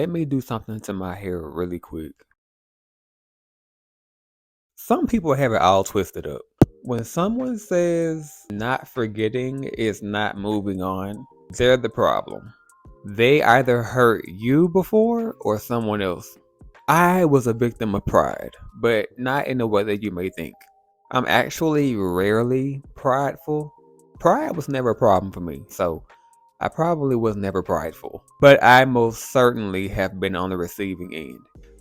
Let me do something to my hair really quick. Some people have it all twisted up. When someone says not forgetting is not moving on, they're the problem. They either hurt you before or someone else. I was a victim of pride, but not in the way that you may think. I'm actually rarely prideful. Pride was never a problem for me, so I probably was never prideful, but I most certainly have been on the receiving end.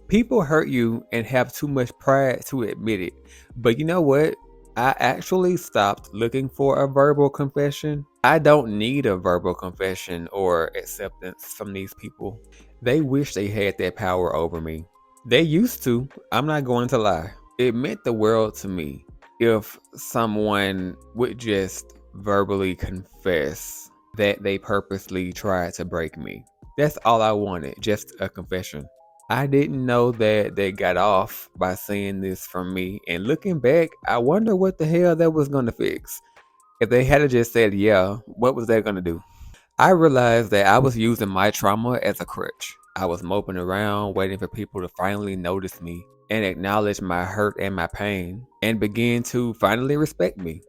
People hurt you and have too much pride to admit it. But you know what? I actually stopped looking for a verbal confession. I don't need a verbal confession or acceptance from these people. They wish they had that power over me. They used to, I'm not going to lie. It meant the world to me if someone would just verbally confess that they purposely tried to break me. That's all I wanted, just a confession. I didn't know that they got off by saying this from me, and looking back, I wonder what the hell that was gonna fix. If they had just said yeah, what was that gonna do? I realized that I was using my trauma as a crutch. I was moping around, waiting for people to finally notice me and acknowledge my hurt and my pain, and begin to finally respect me.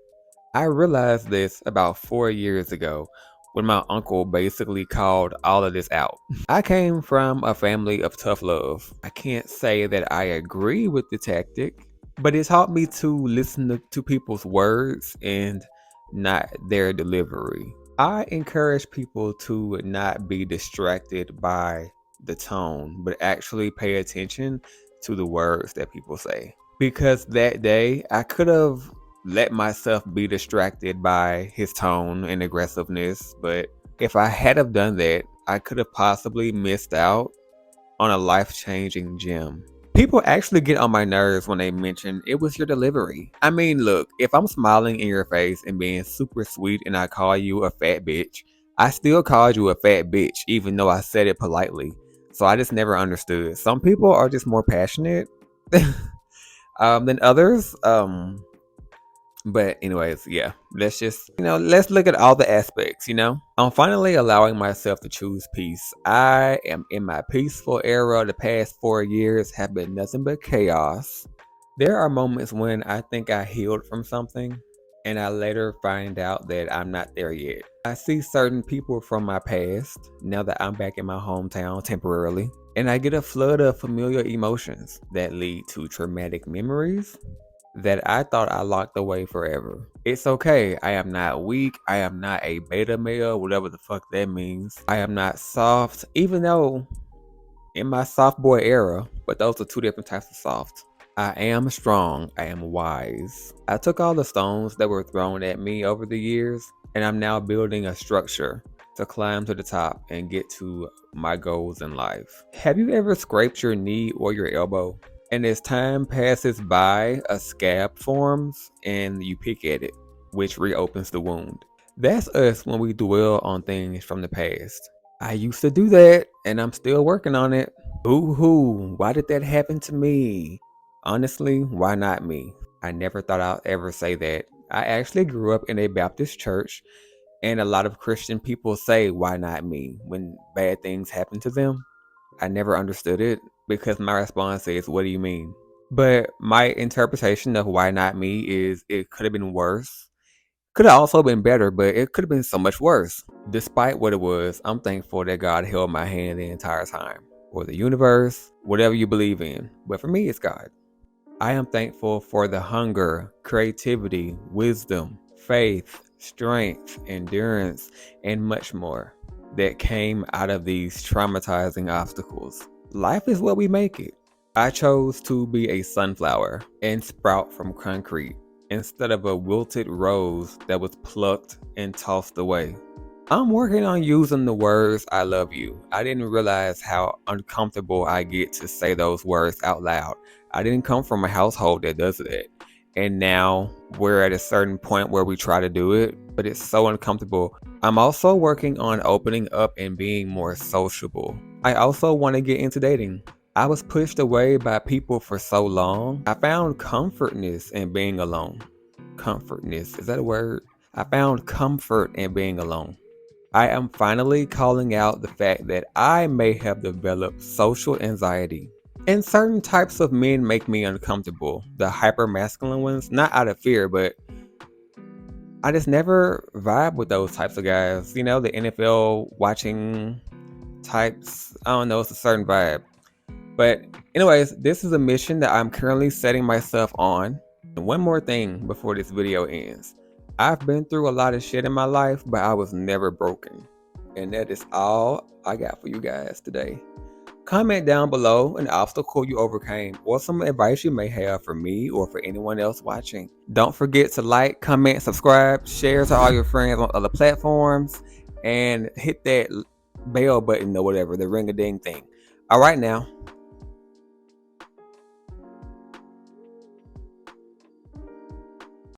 I realized this about 4 years ago when my uncle basically called all of this out. I came from a family of tough love. I can't say that I agree with the tactic, but it taught me to listen to people's words and not their delivery. I encourage people to not be distracted by the tone, but actually pay attention to the words that people say. Because that day, I could have let myself be distracted by his tone and aggressiveness, but if I had have done that, I could have possibly missed out on a life-changing gem. People actually get on my nerves when they mention it was your delivery. I mean, look, if I'm smiling in your face and being super sweet and I call you a fat bitch, I still called you a fat bitch, even though I said it politely. So I just never understood. Some people are just more passionate than others. But anyways, yeah, let's just, let's look at all the aspects. I'm finally allowing myself to choose peace. I am in my peaceful era. The past 4 years have been nothing but chaos. There are moments when I think I healed from something and I later find out that I'm not there yet. I see certain people from my past now that I'm back in my hometown temporarily, and I get a flood of familiar emotions that lead to traumatic memories that I thought I locked away forever. It's okay. I am not weak. I am not a beta male, whatever the fuck that means. I am not soft, even though in my soft boy era, but those are two different types of soft. I am strong. I am wise. I took all the stones that were thrown at me over the years, and I'm now building a structure to climb to the top and get to my goals in life. Have you ever scraped your knee or your elbow? And as time passes by, a scab forms and you pick at it, which reopens the wound. That's us when we dwell on things from the past. I used to do that, and I'm still working on it. Boo hoo, why did that happen to me? Honestly, why not me? I never thought I'd ever say that. I actually grew up in a Baptist church, and a lot of Christian people say, why not me, when bad things happen to them. I never understood it because my response is, what do you mean? But my interpretation of why not me is it could have been worse. Could have also been better, but it could have been so much worse. Despite what it was, I'm thankful that God held my hand the entire time. Or the universe, whatever you believe in. But for me, it's God. I am thankful for the hunger, creativity, wisdom, faith, strength, endurance, and much more that came out of these traumatizing obstacles. Life is what we make it. I chose to be a sunflower and sprout from concrete instead of a wilted rose that was plucked and tossed away. I'm working on using the words I love you. I didn't realize how uncomfortable I get to say those words out loud. I didn't come from a household that does that. And now we're at a certain point where we try to do it, but it's so uncomfortable. I'm also working on opening up and being more sociable. I also want to get into dating. I was pushed away by people for so long. I found comfortness in being alone. Comfortness, is that a word? I found comfort in being alone. I am finally calling out the fact that I may have developed social anxiety. And certain types of men make me uncomfortable. The hyper masculine ones, not out of fear, but I just never vibe with those types of guys. You know, the NFL watching types. I don't know, it's a certain vibe. But, anyways, this is a mission that I'm currently setting myself on. And one more thing before this video ends. I've been through a lot of shit in my life, but I was never broken. And that is all I got for you guys today. Comment down below an obstacle you overcame or some advice you may have for me or for anyone else watching. Don't forget to like, comment, subscribe, share to all your friends on other platforms, and hit that bell button or whatever, the ring-a-ding thing. All right now.